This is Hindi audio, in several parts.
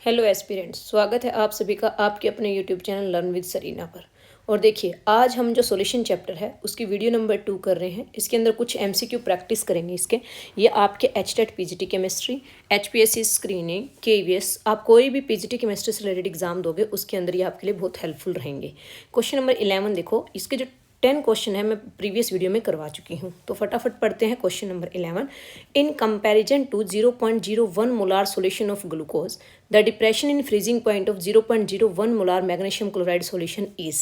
हेलो एस्पिरेंट्स, स्वागत है आप सभी का आपके अपने YouTube channel learn with Sarina पर। और देखिए, आज हम जो सॉल्यूशन चैप्टर है उसकी वीडियो नंबर 2 कर रहे हैं। इसके अंदर कुछ एमसीक्यू प्रैक्टिस करेंगे। ये आपके HTET PGT chemistry, HPSC screening, KVS, आप कोई भी पीजीटी केमिस्ट्री से रिलेटेड एग्जाम दोगे उसके अंदर ये आपके लिए बहुत हेल्पफुल रहेंगे। क्वेश्चन नंबर 11 देखो, इसके जो 10 क्वेश्चन है मैं प्रीवियस वीडियो में करवा चुकी हूँ, तो फटाफट पढ़ते हैं। Question number 11, in comparison to 0.01 molar solution of glucose the depression in freezing point of 0.01 molar magnesium chloride solution is.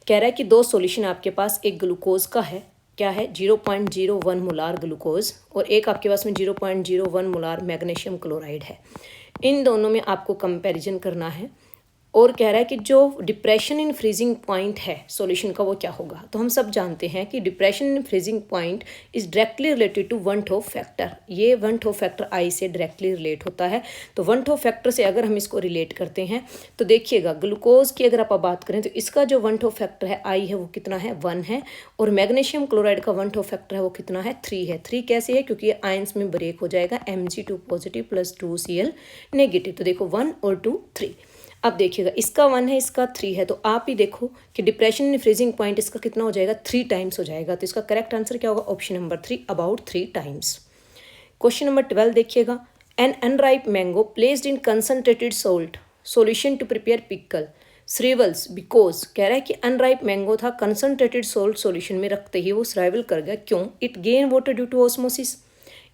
कह रहा है कि दो सॉल्यूशन आपके पास, एक ग्लूकोज का है, क्या है 0.01 मोलार ग्लूकोज, और एक आपके पास में 0.01 मोलार मैग्नीशियम क्लोराइड है। इन दोनों में आपको कंपैरिजन करना है और कह रहा है कि जो डिप्रेशन इन फ्रीजिंग पॉइंट है सॉल्यूशन का वो क्या होगा। तो हम सब जानते हैं कि depression in freezing point is directly related to van't Hoff factor. ये वन टॉप फैक्टर आई से डायरेक्टली रिलेट होता है। तो वन टॉप फैक्टर से अगर हम इसको रिलेट करते हैं तो देखिएगा, ग्लूकोज की अगर आप बात करें तो इसका जो वन टॉप फैक्टर है आई है वो कितना है 1 है, और मैग्नीशियम क्लोराइड का वन टॉप फैक्टर है वो कितना है 3 है। 3 कैसे है, क्योंकि ये आयंस में ब्रेक हो जाएगा, Mg2 positive plus 2Cl negative. तो देखो 1 और 2 3। अब देखिएगा, इसका 1 है, इसका 3 है, तो आप ही देखो कि डिप्रेशन इन फ्रीजिंग पॉइंट इसका कितना हो जाएगा 3 टाइम्स हो जाएगा। तो इसका करेक्ट आंसर क्या होगा, option number 3, about 3 times. Question number 12 देखिएगा, an unripe mango placed in concentrated salt solution to prepare pickle shrivels because. कह रहा है कि अनराइप मैंगो था, कंसनट्रेटेड सोल्ट सॉल्यूशन में रखते ही वो श्राइवल कर गया, क्यों। It gain water due to osmosis,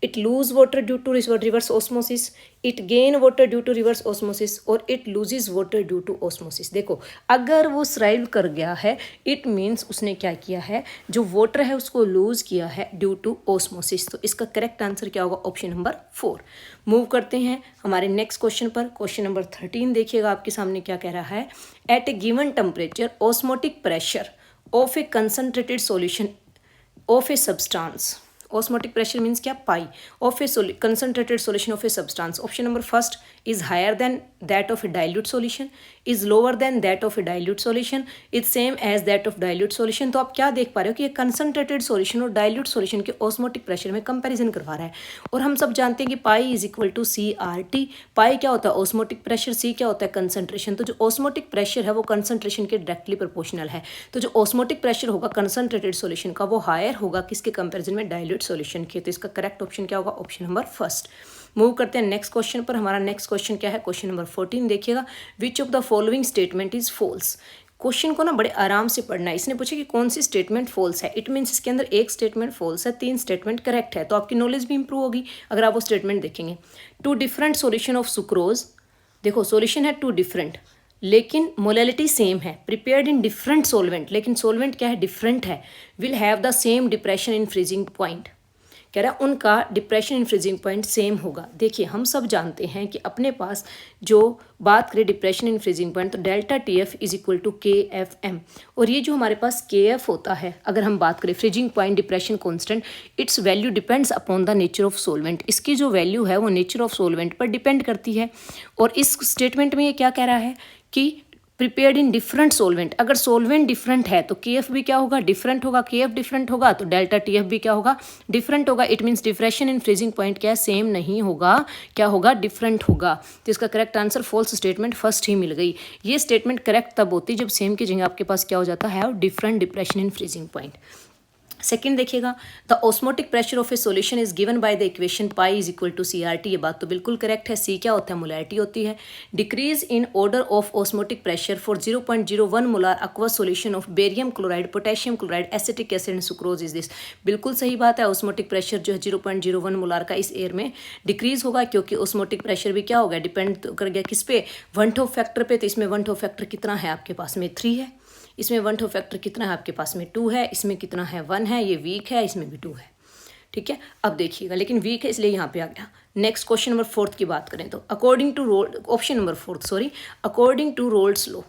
it lose water due to reverse osmosis, it gain water due to reverse osmosis, और it loses water due to osmosis। देखो, अगर वो स्राइव कर गया है इट मीन्स उसने क्या किया है, जो वाटर है उसको लूज किया है ड्यू टू ऑस्मोसिस। तो इसका करेक्ट आंसर क्या होगा, ऑप्शन नंबर 4। मूव करते हैं हमारे नेक्स्ट क्वेश्चन पर। क्वेश्चन नंबर 13 देखिएगा, आपके सामने क्या कह रहा है, at a given temperature osmotic pressure of a concentrated solution of a substance. osmotic pressure means क्या, pi of a concentrated solution of a substance. Option number first is higher than that of a dilute solution, is lower than that of a dilute solution, is same as that of dilute solution। तो आप क्या देख पा रहे हो कि ये concentrated solution और dilute solution के osmotic pressure में comparison करवा रहा है। और हम सब जानते हैं कि pi is equal to CRT। pi क्या होता है, osmotic pressure, C क्या होता है, concentration। तो जो osmotic pressure है वो concentration के directly proportional है। तो जो osmotic pressure होगा concentrated solution का वो higher होगा किसके comparison में, dilute सॉल्यूशन के। तो इसका करेक्ट ऑप्शन क्या होगा, ऑप्शन नंबर फर्स्ट। मूव करते हैं नेक्स्ट क्वेश्चन पर। हमारा नेक्स्ट क्वेश्चन क्या है, क्वेश्चन नंबर 14 देखिएगा, which of the following statement is false. Question को ना बड़े आराम से पढ़ना है। इसने पूछा कि कौन सी स्टेटमेंट फॉल्स है, इट मीन्स इसके अंदर एक स्टेटमेंट फॉल्स है, 3 स्टेटमेंट करेक्ट है। तो आपकी नॉलेज भी इंप्रूव होगी अगर आप वो स्टेटमेंट देखेंगे। Two different solution of sucrose, देखो सॉल्यूशन है 2 डिफरेंट लेकिन मोलैलिटी सेम है, प्रिपेयर्ड इन डिफरेंट सोलवेंट, लेकिन सोलवेंट क्या है, डिफरेंट है, will have the same depression in freezing point. कह रहा है उनका depression in freezing point same होगा। देखिए, हम सब जानते हैं कि अपने पास जो बात करें डिप्रेशन इन फ्रीजिंग पॉइंट, तो delta TF is equal to KFM। और ये जो हमारे पास KF होता है, अगर हम बात करें freezing point depression constant, it's value depends upon the nature of solvent. इसकी जो वैल्यू है वो नेचर ऑफ सोलवेंट पर डिपेंड करती है। और इस स्टेटमेंट में ये क्या कह रहा है कि प्रिपेयर्ड इन डिफरेंट सोलवेंट। अगर सोलवेंट डिफरेंट है तो KF भी क्या होगा, डिफरेंट होगा। KF डिफरेंट होगा तो डेल्टा TF भी क्या होगा, डिफरेंट होगा। It means depression in freezing point क्या है, सेम नहीं होगा, क्या होगा, डिफरेंट होगा। तो इसका correct answer false statement first ही मिल गई। ये स्टेटमेंट करेक्ट तब होती है जब सेम की जगह आपके पास क्या हो जाता है, different depression in freezing point. Second देखिएगा, the osmotic pressure of a solution is given by the equation pi is equal to CRT। ये बात तो बिल्कुल करेक्ट है। C क्या होता है, मोलैरिटी होती है। Decrease in order of osmotic pressure for 0.01 molar अक्वस solution of barium chloride, potassium chloride, acetic acid and sucrose is this. बिल्कुल सही बात है। ऑस्मोटिक प्रेशर जो है 0.01 मोलार का इस एयर में डिक्रीज होगा, क्योंकि ऑस्मोटिक प्रेशर भी क्या हो गया, डिपेंड कर गया किस पे, वन टॉप फैक्टर पे। तो इसमें वन टॉप फैक्टर कितना है आपके पास में, 3 है। इसमें वन टॉप फैक्टर कितना है आपके पास में, 2 है। इसमें कितना है, 1 है। ये वीक है, इसमें भी 2 है। ठीक है, अब देखिएगा, लेकिन वीक है इसलिए यहाँ पे आ गया। नेक्स्ट क्वेश्चन नंबर 4 की बात करें तो according to Raoult, option number 4 sorry, according to Raoult's law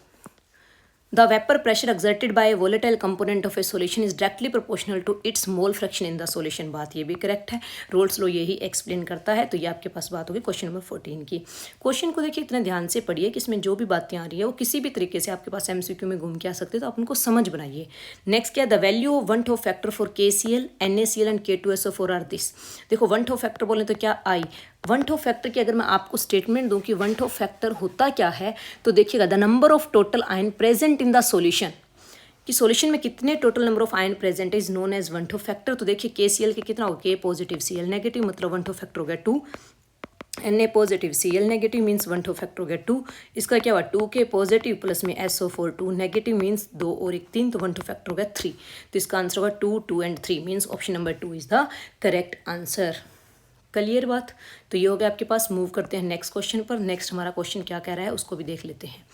the vapour pressure exerted by a volatile component of a solution is directly proportional to its mole fraction in the solution. बात ये भी करेक्ट है, रोल्स लॉ यही एक्सप्लेन करता है। तो ये आपके पास बात होगी क्वेश्चन नंबर 14 की। क्वेश्चन को देखिए, इतने ध्यान से पढ़िए कि इसमें जो भी बातें आ रही है वो किसी भी तरीके से आपके पास MCQ में घूम के आ सकते हैं, तो आप उनको समझ बनाइए। नेक्स्ट क्या, the value of van't Hoff factor for KCl, NaCl and K2SO4 are this. देखो वन टॉप फैक्टर बोले तो क्या, I, वन टू फैक्टर की अगर मैं आपको स्टेटमेंट दूं कि वन टू फैक्टर होता क्या है, तो देखिएगा the number of total ion present in the solution, कि सॉल्यूशन में कितने total number of ion present is known as van't Hoff factor. तो देखिए KCl के कितना होगा, K पॉजिटिव Cl नेगेटिव, मतलब वन टू फैक्टर हो गया 2, Na positive Cl negative means van't Hoff factor हो गया 2, इसका क्या हुआ 2K पॉजिटिव प्लस में SO4 2 नेगेटिव मीन्स 2 और 1 3, तो वन टू फैक्टर हो गया 3, तो इसका आंसर होगा 2 2 and 3 means option number 2 is the correct answer. Clear बात। तो ये हो गया आपके पास। मूव करते हैं नेक्स्ट क्वेश्चन पर। नेक्स्ट हमारा क्वेश्चन क्या कह रहा है उसको भी देख लेते हैं।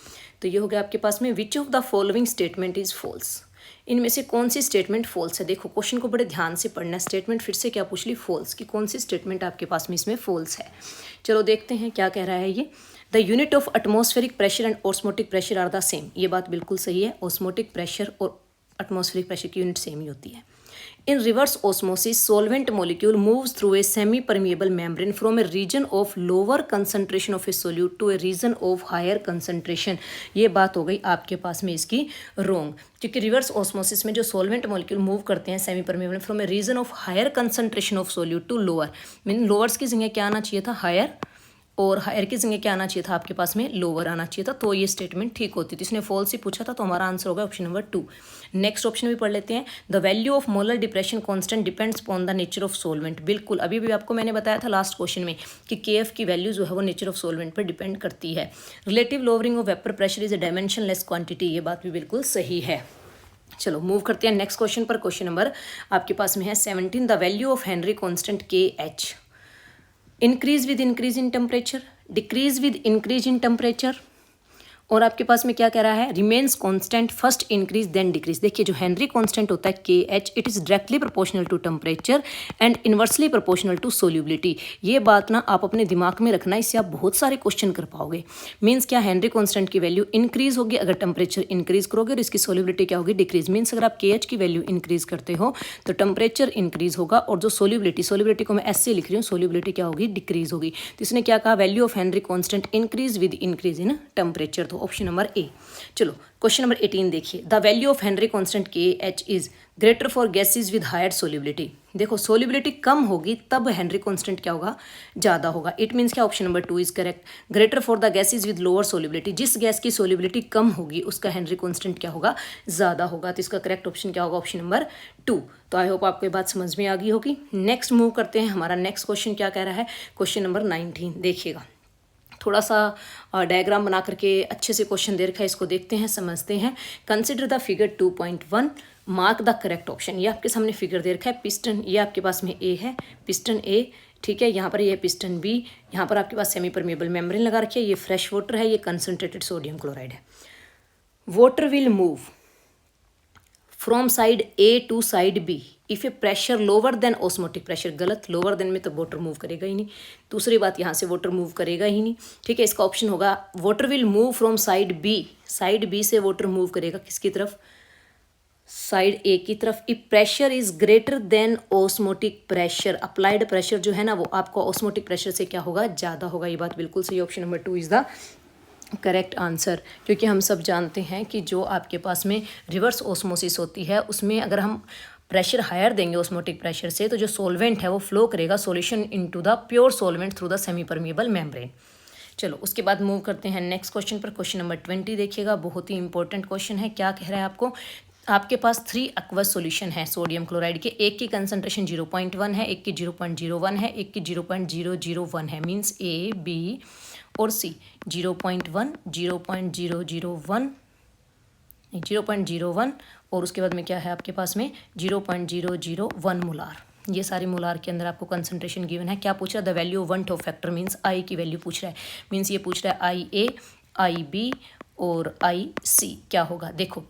तो ये हो गया आपके पास में which of the following statement is false, इनमें से कौन सी स्टेटमेंट फॉल्स है। देखो क्वेश्चन को बड़े ध्यान से पढ़ना, स्टेटमेंट फिर से क्या पूछ ली, फॉल्स, कि कौन सी स्टेटमेंट आपके पास में इसमें फॉल्स है। चलो देखते हैं क्या कह रहा है ये। The unit of atmospheric pressure and osmotic pressure are the same, ये बात बिल्कुल सही है, ऑस्मोटिक प्रेशर और एटमॉस्फेरिक प्रेशर की यूनिट सेम ही होती है। In reverse osmosis, solvent molecule moves through a semi-permeable membrane from a region of lower concentration of a solute to a region of higher concentration। ये बात हो गई आपके पास में इसकी wrong, क्योंकि रिवर्स ऑस्मोसिस में जो सॉल्वेंट मॉलिक्यूल मूव करते हैं semi permeable from a region of higher concentration of solute to lower, mean lowers की जगह क्या आना चाहिए था, हायर, और हायर की जगह क्या आना चाहिए था आपके पास में, लोअर आना चाहिए था, तो ये स्टेटमेंट ठीक होती थी। इसने फॉल्स ही पूछा था, तो हमारा आंसर होगा ऑप्शन नंबर 2। नेक्स्ट ऑप्शन भी पढ़ लेते हैं। The value of molar depression constant depends upon the nature of solvent. बिल्कुल, अभी भी आपको मैंने बताया था लास्ट क्वेश्चन में कि KF की वैल्यू जो है वो नेचर ऑफ सॉल्वेंट पर डिपेंड करती है। Relative lowering of vapour pressure is a dimensionless quantity, ये बात भी बिल्कुल सही है। चलो मूव करते हैं नेक्स्ट क्वेश्चन पर। क्वेश्चन नंबर आपके पास में है 17। The value of Henry constant KH increase with increase in temperature, decrease with increase in temperature, और आपके पास में क्या कह रहा है, remains constant first increase then decrease. देखिए जो हेनरी कांस्टेंट होता है KH, it is directly proportional to temperature and inversely proportional to solubility. ये बात ना आप अपने दिमाग में रखना, इससे आप बहुत सारे क्वेश्चन कर पाओगे। मीन्स क्या, हेनरी कांस्टेंट की वैल्यू इंक्रीज होगी अगर टेम्परेचर इंक्रीज करोगे, और इसकी सोल्यूबिलिटी क्या होगी, डिक्रीज। मीन्स अगर आप KH की वैल्यू इंक्रीज करते हो तो टेम्परेचर इंक्रीज होगा, और जो सोल्यूबिलिटी को मैं ऐसे लिख रही हूँ, सोल्यूबिलिटी क्या होगी, डिक्रीज होगी। तो इसने क्या कहा, value of Henry constant increase with increase in temperature, तो ऑप्शन नंबर ए। चलो क्वेश्चन नंबर 18 देखिए। The value of Henry constant KH is greater for gases with higher solubility. देखो सोल्यूबिलिटी कम होगी तब हेनरी कांस्टेंट क्या होगा, ज़्यादा होगा। इट मीन्स क्या, option number 2 is correct. Greater for the gases with lower solubility, जिस गैस की सोल्यूबिलिटी कम होगी उसका हेनरी कांस्टेंट क्या होगा, ज़्यादा होगा। तो इसका करेक्ट ऑप्शन क्या होगा, ऑप्शन नंबर 2। तो आई होप आपको ये बात समझ में आ गई होगी। नेक्स्ट मूव करते हैं। हमारा नेक्स्ट क्वेश्चन क्या कह रहा है, क्वेश्चन नंबर 19 देखिएगा। थोड़ा सा डायग्राम बना करके अच्छे से क्वेश्चन दे रखा है, इसको देखते हैं, समझते हैं। Consider the figure 2.1, mark the correct option. ये आपके सामने फिगर दे रखा है, पिस्टन, ये आपके पास में A है, पिस्टन A, ठीक है। यहाँ पर ये पिस्टन B, यहाँ पर आपके पास सेमी परमेबल मेम्ब्रेन लगा रखी है, ये फ्रेश वाटर है, ये कंसनट्रेटेड सोडियम क्लोराइड है। Water will move from side A to side B if a pressure lower than osmotic pressure. गलत, लोअर देन में तो वाटर मूव करेगा ही नहीं। दूसरी बात, यहाँ से वाटर मूव करेगा ही नहीं, ठीक है। इसका ऑप्शन होगा water will move from side B, side B से वाटर मूव करेगा किसकी तरफ, साइड A की तरफ। If pressure is greater than osmotic pressure, applied pressure जो है ना वो आपको ऑस्मोटिक प्रेशर से क्या होगा, ज़्यादा होगा। ये बात बिल्कुल सही, option number 2 is the correct answer. क्योंकि हम सब जानते हैं कि जो आपके पास में रिवर्स ऑस्मोसिस होती है उसमें अगर हम प्रेशर हायर देंगे ऑस्मोटिक प्रेशर से, तो जो सॉल्वेंट है वो फ्लो करेगा solution into the pure solvent through the semi permeable membrane. चलो उसके बाद मूव करते हैं नेक्स्ट क्वेश्चन पर। क्वेश्चन नंबर 20 देखिएगा, बहुत ही इंपॉर्टेंट क्वेश्चन है। क्या कह रहा है आपको, आपके पास 3 एक्वस सॉल्यूशन है सोडियम क्लोराइड के, एक की कंसंट्रेशन 0.1 है, एक की 0.01 है, एक की 0.001 है। मीन्स A, B और C 0.1, 0.001, 0.01 और उसके बाद में क्या है आपके पास में 0.001 मोलार। ये सारे मोलार के अंदर आपको कंसंट्रेशन गिवन है। क्या पूछ रहा है, the value of van't Hoff factor, means I की वैल्यू पूछ रहा है। मीन्स ये पूछ रहा है IA, IB और IC क्या होगा। देखो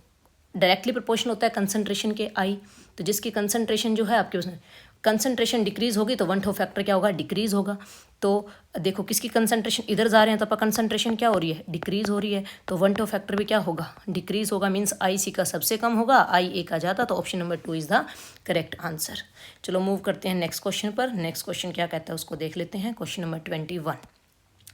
डायरेक्टली प्रोपोर्शनल होता है कंसंट्रेशन के I, तो जिसकी कंसंट्रेशन जो है आपके उसमें कंसंट्रेशन डिक्रीज होगी तो वन टॉप फैक्टर क्या होगा, डिक्रीज होगा। तो देखो किसकी कंसंट्रेशन इधर जा रहे हैं तो आपका कंसंट्रेशन क्या हो रही है, डिक्रीज हो रही है, तो वन टॉप फैक्टर भी क्या होगा, डिक्रीज होगा। मीन्स IC का सबसे कम होगा, IA का ज़्यादा, तो option number 2 is the correct answer. चलो मूव करते हैं नेक्स्ट क्वेश्चन पर। नेक्स्ट क्वेश्चन क्या कहता है उसको देख लेते हैं। क्वेश्चन नंबर 21,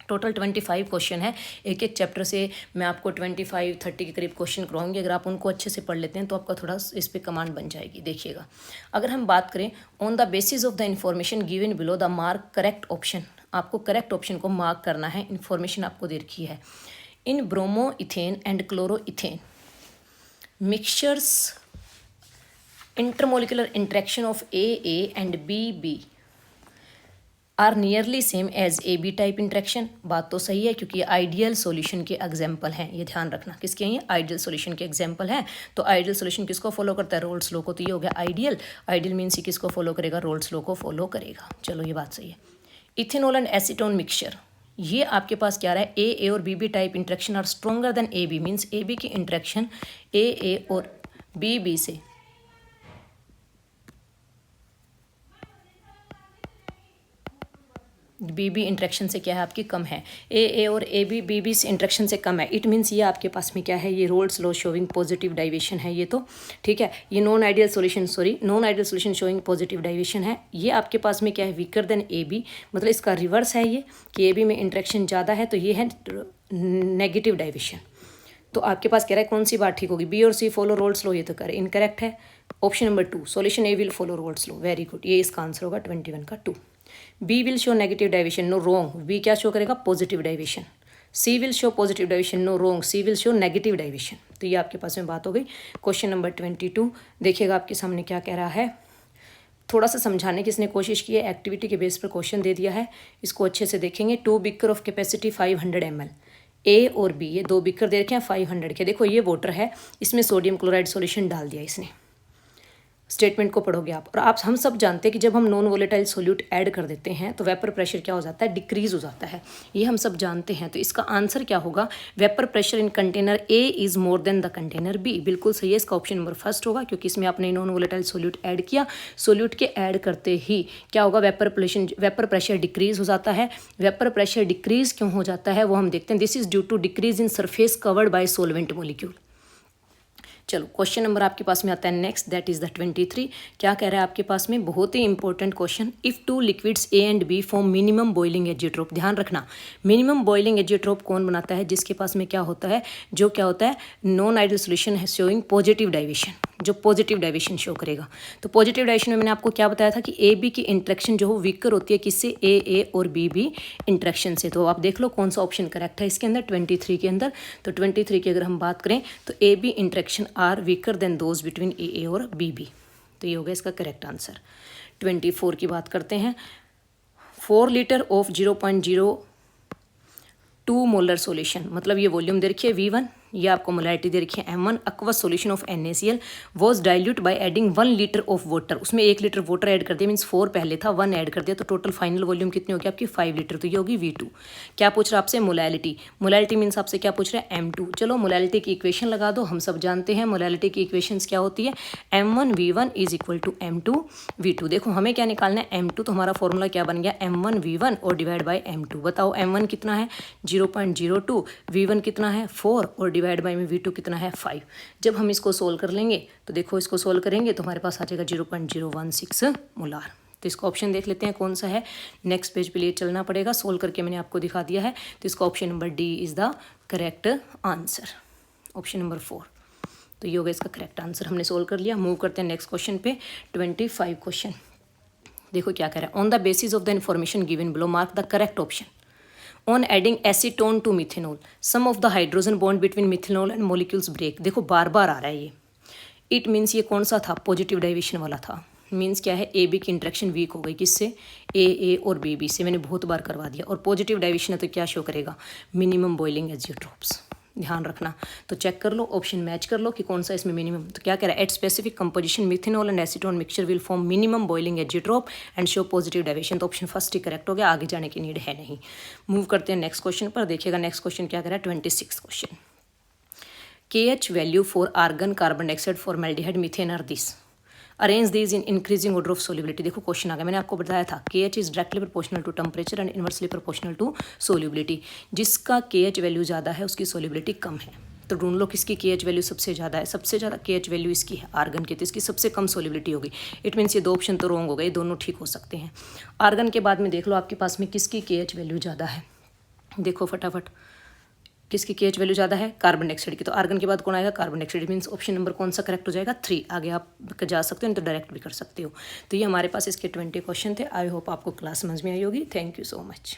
टोटल 25 क्वेश्चन है। एक एक चैप्टर से मैं आपको 25-30 के करीब क्वेश्चन करवाऊंगी। अगर आप उनको अच्छे से पढ़ लेते हैं तो आपका थोड़ा इस पे कमांड बन जाएगी। देखिएगा, अगर हम बात करें on the basis of the information given below the mark correct option, आपको करेक्ट ऑप्शन को मार्क करना है। इन्फॉर्मेशन आपको दे रखी है। In bromo ethane and chloro ethane mixtures intermolecular interaction of AA and BB are nearly same as AB type interaction. बात तो सही है क्योंकि आइडियल सॉल्यूशन के एग्जाम्पल हैं, ये ध्यान रखना। किसके हैं ये? आइडियल सॉल्यूशन के एग्जाम्पल हैं। तो आइडियल सॉल्यूशन किसको फॉलो करता है? रोल्स लॉ को। तो ये हो गया आइडियल। आइडियल मीन्स ये किसको फॉलो करेगा? रोल्स लॉ को फॉलो करेगा। चलो ये बात सही है। इथेनॉल एंड एसीटोन मिक्सचर, ये आपके पास क्या रहा है? AA और BB type interaction are stronger than AB means AB की इंट्रैक्शन AA और BB से BB इंट्रैक्शन से क्या है आपकी? कम है। AA और AB BB से इंट्रैक्शन से कम है। इट मीन्स ये आपके पास में क्या है? ये roles law showing positive deviation है ये तो, ठीक है। ये non ideal solution showing positive deviation है। ये आपके पास में क्या है? वीकर देन AB, मतलब इसका रिवर्स है ये कि AB में इंट्रैक्शन ज़्यादा है, तो ये है नेगेटिव डाइवेशन। तो आपके पास कह रहा है कौन सी बात ठीक होगी? B और C फॉलो रोल्स लॉ, ये तो करे इनकरेक्ट है। Option number 2 solution A will follow Raoult's law, very good, ये इसका आंसर होगा 21 का 2। B will show negative deviation, no wrong. B क्या शो करेगा? Positive deviation. C will show positive deviation, no wrong. C will show negative deviation. तो ये आपके पास में बात हो गई। क्वेश्चन नंबर 22 देखिएगा आपके सामने क्या कह रहा है। थोड़ा सा समझाने की इसने कोशिश की है, एक्टिविटी के बेस पर क्वेश्चन दे दिया है, इसको अच्छे से देखेंगे। 2 beaker of capacity 500 ml, A और B, ये 2 बीकर दे रखे हैं 500 के। देखो ये वाटर है, इसमें सोडियम क्लोराइड सॉल्यूशन डाल दिया इसने। स्टेटमेंट को पढ़ोगे आप, और आप हम सब जानते हैं कि जब हम नॉन वोलेटाइल सोल्यूट ऐड कर देते हैं तो वेपर प्रेशर क्या हो जाता है? डिक्रीज हो जाता है, ये हम सब जानते हैं। तो इसका आंसर क्या होगा? Vapour pressure in container A is more than the container B। बिल्कुल सही है, इसका ऑप्शन नंबर फर्स्ट होगा क्योंकि इसमें आपने नॉन वोलेटाइल सोल्यूट ऐड किया। सोल्यूट के ऐड करते ही क्या होगा? वेपर प्रेशर डिक्रीज हो जाता है। वेपर प्रेशर डिक्रीज क्यों हो जाता है वो हम देखते हैं। This is due to decrease in surface covered by solvent molecule. चलो क्वेश्चन नंबर आपके पास में आता है नेक्स्ट, दैट इज द 23। क्या कह रहा है आपके पास में? बहुत ही important question. If 2 liquids A and B form minimum boiling azeotrope. ध्यान रखना, मिनिमम बॉइलिंग एजियोट्रोप कौन बनाता है? जिसके पास में क्या होता है? जो क्या होता है? नॉन आइडियल सॉल्यूशन है शोइंग पॉजिटिव डाइवेशन, जो पॉजिटिव डाइवेशन शो करेगा। तो पॉजिटिव डाइवेशन में मैंने आपको क्या बताया था कि AB की इंट्रैक्शन जो हो वीकर होती है किससे? AA और BB इंट्रैक्शन से। तो आप देख लो कौन सा ऑप्शन करेक्ट है इसके अंदर 23 के अंदर। तो 23 की अगर हम बात करें तो AB interaction are weaker than those between AA और BB। तो ये होगा इसका करेक्ट आंसर। 24 की बात करते हैं। 4 लीटर ऑफ 0.02 मोलर सॉल्यूशन, मतलब ये वॉल्यूम दे रखी है V1, ये आपको मोलैरिटी दे रखी है M1। aqueous solution of NaCl was dilute by adding 1 litre of water. उसमें 1 लीटर वाटर ऐड कर दिया, मीन्स 4 पहले था, 1 ऐड कर दिया, तो टोटल फाइनल वॉल्यूम कितनी होगी आपकी? 5 लीटर। तो ये होगी V2। क्या पूछ रहा है आपसे? मोलैलिटी। मोलैलिटी मीन्स आपसे क्या पूछ रहा है? M2। चलो मोलैलिटी की इक्वेशन लगा दो, हम सब जानते हैं मोलैलिटी की इक्वेशंस क्या होती है? M1V1 is equal to M2V2। देखो हमें क्या निकालना है? M2, तो हमारा फॉर्मूला क्या बन गया? M1V1 और डिवाइड बाई M2। बताओ M1 कितना है? 0.02, V1 कितना है? 4 और डिवाइड बाई में V2 कितना है? 5। जब हम इसको सोल्व कर लेंगे तो देखो इसको सोल्व करेंगे तो हमारे पास आ जाएगा 0.016 मोलार। तो इसका ऑप्शन देख लेते हैं कौन सा है। नेक्स्ट पेज पे लिए चलना पड़ेगा, सोल्व करके मैंने आपको दिखा दिया है। तो इसका option number D is the correct answer, option number 4। तो ये होगा इसका करेक्ट आंसर, हमने सोल्व कर लिया। मूव करते हैं नेक्स्ट क्वेश्चन पे, 25 क्वेश्चन। देखो क्या कह रहा है। On the basis of the information given below mark the correct option. On adding acetone to methanol, some of the hydrogen bond between methanol and molecules break। देखो बार बार आ रहा है ये। इट मीन्स ये कौन सा था? पॉजिटिव डाइवेशन वाला था। मीन्स क्या है? AB की इंट्रैक्शन वीक हो गई, किससे? AA और BB से। मैंने बहुत बार करवा दिया। और पॉजिटिव डाइवेशन है तो क्या शो करेगा? Minimum boiling azeotropes. ध्यान रखना, तो चेक कर लो, ऑप्शन मैच कर लो कि कौन सा इसमें मिनिमम। तो क्या कह रहा है? At specific composition methanol and acetone mixture will form minimum boiling azeotrope and show positive deviation. तो ऑप्शन फर्स्ट ही करेक्ट हो गया, आगे जाने की नीड है नहीं। मूव करते हैं नेक्स्ट क्वेश्चन पर। देखिएगा नेक्स्ट क्वेश्चन क्या कह रहा है। 26 question. KH value for argon, carbon dioxide, formaldehyde, methane are this. Arrange these in increasing order of solubility. देखो क्वेश्चन आ गया, मैंने आपको बताया था KH is directly proportional to temperature and inversely proportional to solubility. जिसका KH वैल्यू ज़्यादा है उसकी सोल्यूबिलिटी कम है। तो ढूंढ लो किसकी KH वैल्यू सबसे ज़्यादा है। सबसे ज़्यादा KH वैल्यू इसकी है आर्गन की, तो इसकी सबसे कम सोल्यूबिलिटी होगी। इट मीन्स ये 2 ऑप्शन तो रॉन्ग हो गए, दोनों ठीक हो सकते हैं। आर्गन के बाद में देख लो आपके पास में किसकी KH वैल्यू ज़्यादा है। देखो फटाफट, किसकी KH वैल्यू ज़्यादा है? कार्बन डाइऑक्साइड की। तो आर्गन के बाद कौन आएगा? Carbon dioxide. Means option number कौन सा करेक्ट हो जाएगा? 3। आगे आप जा सकते हो, तो डायरेक्ट भी कर सकते हो। तो ये हमारे पास इसके 20 क्वेश्चन थे। आई होप आपको क्लास समझ में आई होगी। Thank you so much.